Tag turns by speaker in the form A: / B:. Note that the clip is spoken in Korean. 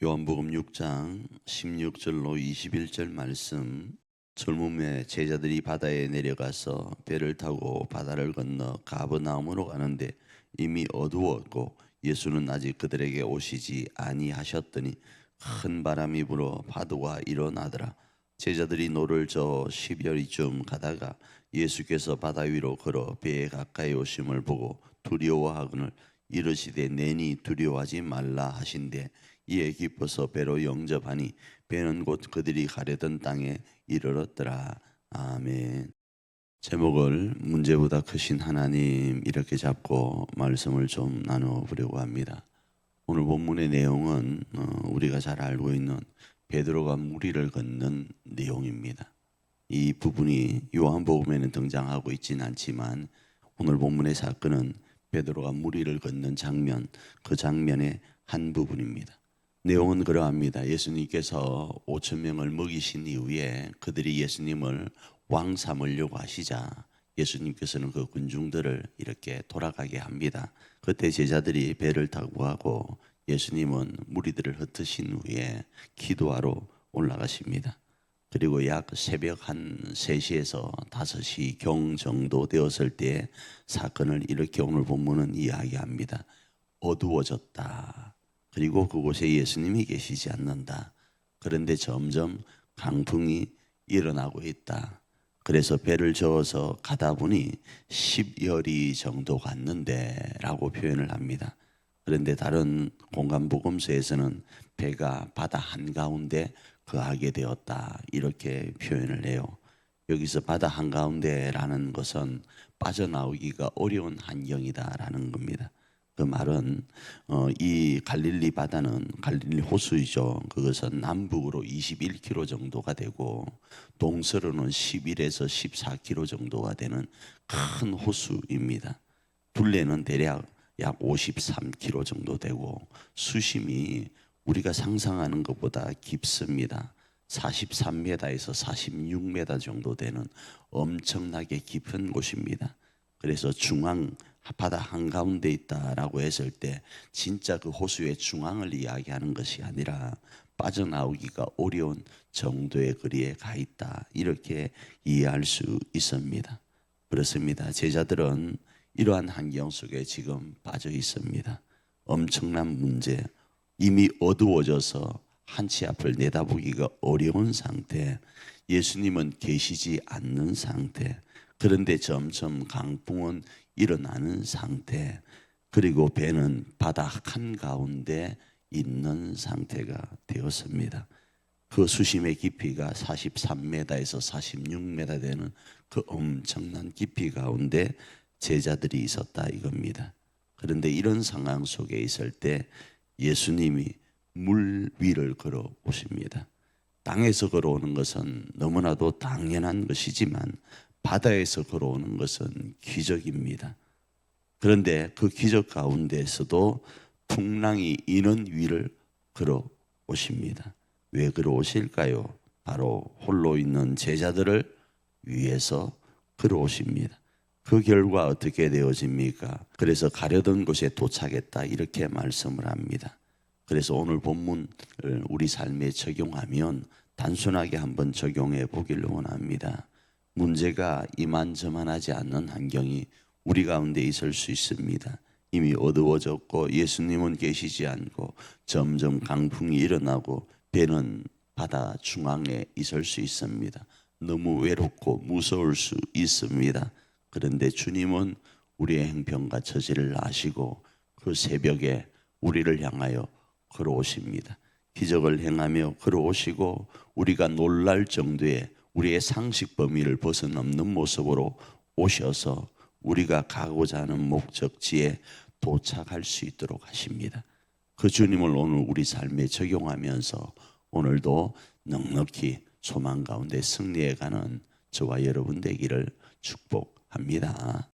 A: 요한복음 6장 16절로 21절 말씀. 젊음에 제자들이 바다에 내려가서 배를 타고 바다를 건너 가버나움으로 가는데 이미 어두웠고 예수는 아직 그들에게 오시지 아니하셨더니 큰 바람이 불어 파도가 일어나더라. 제자들이 노를 저어 십여리쯤 가다가 예수께서 바다 위로 걸어 배에 가까이 오심을 보고 두려워하거늘 이르시되 내니 두려워하지 말라 하신대 이에 기뻐서 배로 영접하니 배는 곧 그들이 가려던 땅에 이르렀더라. 아멘. 제목을 문제보다 크신 하나님 이렇게 잡고 말씀을 좀 나눠보려고 합니다. 오늘 본문의 내용은 우리가 잘 알고 있는 베드로가 무리를 걷는 내용입니다. 이 부분이 요한복음에는 등장하고 있지는 않지만 오늘 본문의 사건은 베드로가 무리를 걷는 장면, 그 장면의 한 부분입니다. 내용은 그러합니다. 예수님께서 5천 명을 먹이신 이후에 그들이 예수님을 왕 삼으려고 하시자 예수님께서는 그 군중들을 이렇게 돌아가게 합니다. 그때 제자들이 배를 타고 가고 예수님은 무리들을 흩으신 후에 기도하러 올라가십니다. 그리고 약 새벽 한 3시에서 5시 경 정도 되었을 때 사건을 이렇게 오늘 본문은 이야기합니다. 어두워졌다. 그리고 그곳에 예수님이 계시지 않는다. 그런데 점점 강풍이 일어나고 있다. 그래서 배를 저어서 가다 보니 10여리 정도 갔는데 라고 표현을 합니다. 그런데 다른 공간복음서에서는 배가 바다 한가운데 거하게 되었다 이렇게 표현을 해요. 여기서 바다 한가운데라는 것은 빠져나오기가 어려운 환경이다라는 겁니다. 그 말은 이 갈릴리 바다는 갈릴리 호수이죠. 그것은 남북으로 21km 정도가 되고 동서로는 11에서 14km 정도가 되는 큰 호수입니다. 둘레는 대략 약 53km 정도 되고 수심이 우리가 상상하는 것보다 깊습니다. 43m에서 46m 정도 되는 엄청나게 깊은 곳입니다. 그래서 중앙 바다 한가운데 있다라고 했을 때 진짜 그 호수의 중앙을 이야기하는 것이 아니라 빠져나오기가 어려운 정도의 거리에 가 있다 이렇게 이해할 수 있습니다. 그렇습니다. 제자들은 이러한 환경 속에 지금 빠져 있습니다. 엄청난 문제, 이미 어두워져서 한치 앞을 내다보기가 어려운 상태, 예수님은 계시지 않는 상태, 그런데 점점 강풍은 일어나는 상태, 그리고 배는 바다 한가운데 있는 상태가 되었습니다. 그 수심의 깊이가 43m에서 46m 되는 그 엄청난 깊이 가운데 제자들이 있었다 이겁니다. 그런데 이런 상황 속에 있을 때 예수님이 물 위를 걸어오십니다. 땅에서 걸어오는 것은 너무나도 당연한 것이지만 바다에서 걸어오는 것은 기적입니다. 그런데 그 기적 가운데에서도 풍랑이 있는 위를 걸어오십니다. 왜 걸어오실까요? 바로 홀로 있는 제자들을 위해서 걸어오십니다. 그 결과 어떻게 되어집니까? 그래서 가려던 곳에 도착했다 이렇게 말씀을 합니다. 그래서 오늘 본문을 우리 삶에 적용하면 단순하게 한번 적용해 보기를 원합니다. 문제가 이만저만하지 않는 환경이 우리 가운데 있을 수 있습니다. 이미 어두워졌고 예수님은 계시지 않고 점점 강풍이 일어나고 배는 바다 중앙에 있을 수 있습니다. 너무 외롭고 무서울 수 있습니다. 그런데 주님은 우리의 행편과 처지를 아시고 그 새벽에 우리를 향하여 걸어오십니다. 기적을 행하며 걸어오시고 우리가 놀랄 정도의 우리의 상식 범위를 벗어넘는 모습으로 오셔서 우리가 가고자 하는 목적지에 도착할 수 있도록 하십니다. 그 주님을 오늘 우리 삶에 적용하면서 오늘도 넉넉히 소망 가운데 승리해가는 저와 여러분 되기를 축복합니다.